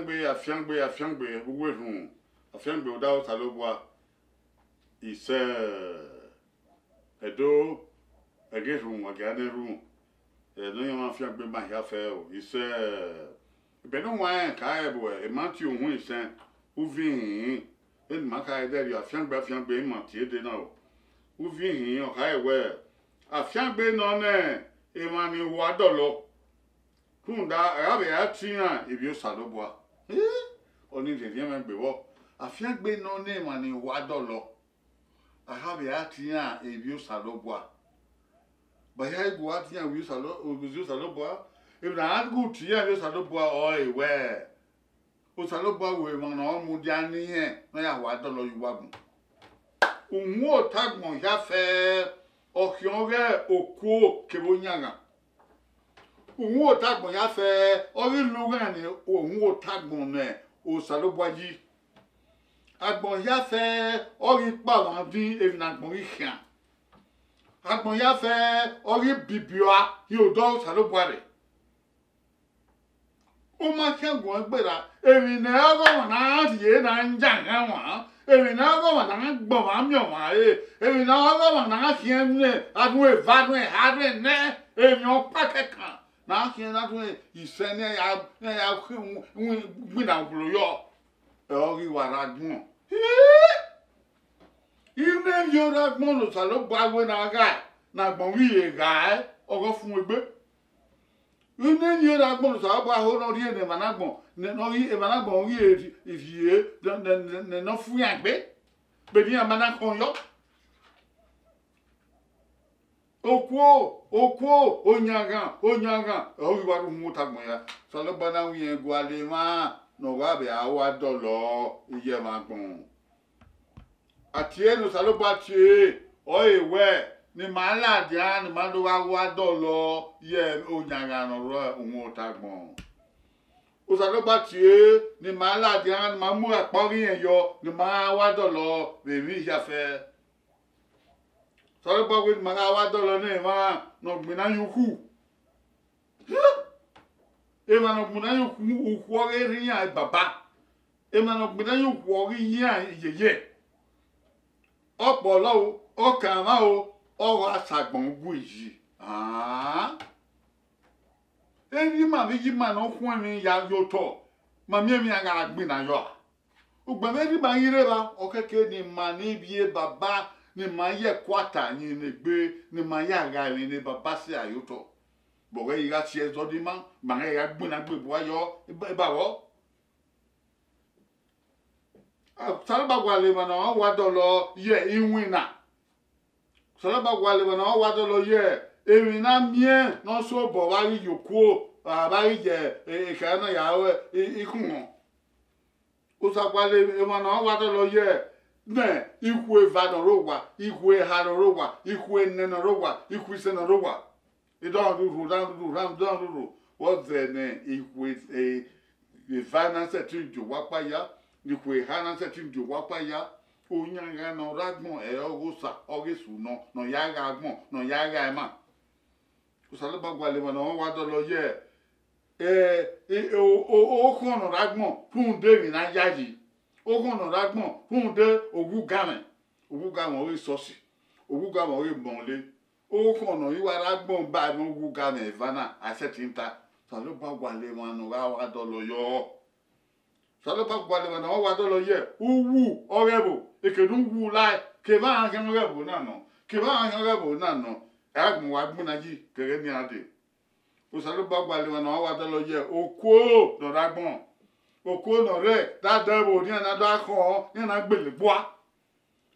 afiangbe, vous voyez, afiangbe, au dao, ça le boit. Il sait, et d'eau, et que je me regarde, et non, afiangbe, ma fait, il sait, ben non, moi, carrément, et mentir au moins, il sait, ou vient, et ma carrière, afiangbe, mentir dedans. Ou vient, carrément, afiangbe, non, et mani, ou adolo. Kunda, arabe ya tia, et vieux salobois. On y vient même beau. Afiangbe non ne mani wadolo. Arabe ya tia, et vieux salobois. Baya igua tia, vieux salobois. Et na adgu tia, vieux salobois, oi, ouais. O salobois, ouais, mon moudiani, na ya wadolo yuwabu. O mo tag mon ya fait, o kyonge, o ko, kebonyanga. Òun ò tagbọ̀n yá fẹ́ orí lóra ni òun ò tagbọ̀n nẹ̀ òsàlóbọ́jí. Agbọ̀n yá fẹ́ orí pàwọn dín ènìyàn rí hàn. Agbọ̀n yá fẹ́ orí bìbìọ́ yóò dọ́ òsàlóbọ́ rẹ̀. Ó máa kẹ́gùn ẹgbẹ́ra ènìyàn ọgọ́rùn-ún náà ti yé náà ń jà ẹ̀wọ̀n. Ènìyàn ọgọ́rùn-ún náà ń gbọ̀n wá mìọ̀wọ̀n ayé. Ènìyàn ọgọ́rùn-ún náà fi ẹ̀ ń lẹ̀ adùn ìvádùn ìhádùn ẹ̀ nẹ́ ènìyàn pàkẹ́ kan. Na kien na tu isene ya gwina bulo yo ori waragbon ine yo ragbon lo salo bagwe na ga na gbon wi e ga ogo fun egbe ine yo ragbon lo salo ba ho no ri ene managbon no ri e managbon ri ifie ne no fun agbe be ni manakon yo Okwo, onyaga, owiwaru mutagmoya. Salo bana wiye gwalema, no wabe awa dolo, iye magbon. Atie no salo batie, oye we, ni mala dia, ni mando awa dolo, iye onyaga no ro mutagmon. O salo batie, ni mala dia, ni mamu akpori yo, ni ma awa dolo, bebi jafe. Salo bagwe maga wa dolo ne ma no gbina yuku. E ma no gbina yuku ukwo ri yan baba. E ma no gbina yuku ori yan yeye. Opolo o kan ma o wa sagbon gu yi. Eri ma bi ma no kun mi ya yo to. Ma mi aga gbina yo. Ugba me ri ma yire ba o keke ni ma ni bie baba. Ni ma ye kwata ni negbe ni ma ya ga ni baba se ayoto bo re ira ti ezo di ma re ya gbona gbebo ayo e ba wo sala ba gwa le ma na wa dolo ye inwina sala ba gwa le ma na wa dolo ye ewina mie no so bo wa ri yoko ba ri je e ka na ya ikun o sa gwa le ma na wa dolo ye ne ikwe vanorowa ikwe harorowa ikwe nenorowa ikwe senorowa idon do what the ne ikwe finance tinjo wapa ya ikwe finance tinjo wapa ya onyanga no ragbon e ogosa ogesu no ya ragbon no ya ra ma usale bagwale no wa do lo ye o kono ragbon fun de mi na yaji Ogun no ragbon fun de ogu gamen ori sosi ogu gamen ori bonle okun no iwa ragbon ba no ogu gamen vana asetinta salo ba gwale wan no wa dolo yo salo ba gwale wan no wa dolo ye uwu orebo ekedun wu lai ke ba an rebo na no agbon wa gbon naji kere ni ade o salo ba gwale wan no wa dolo ye okwo no ragbon Okono re dadabo ni na do akon ni na gbeleboa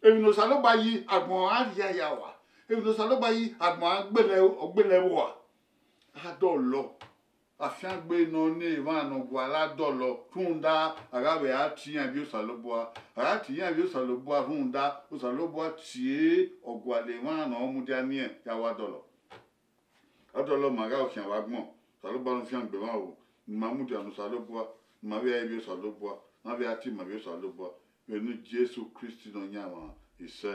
ebi no salo ba yi agbon ariya ya wa ebi no salo ba yi agbon ogbelewa adolo afiangbe no ni ma no gwala dolo tunda arabe atiyan bi o salo boa atiyan bi o salo boa tunda o salo boa tie ogwale ma no mudiani ya wa dolo adolo maga o fian wa gbon salo ba no fiangbe ma o mamudi anu salo boa ma be abi saloboa ma be ati ma be saloboa enu Jesu Kristi no nyama ise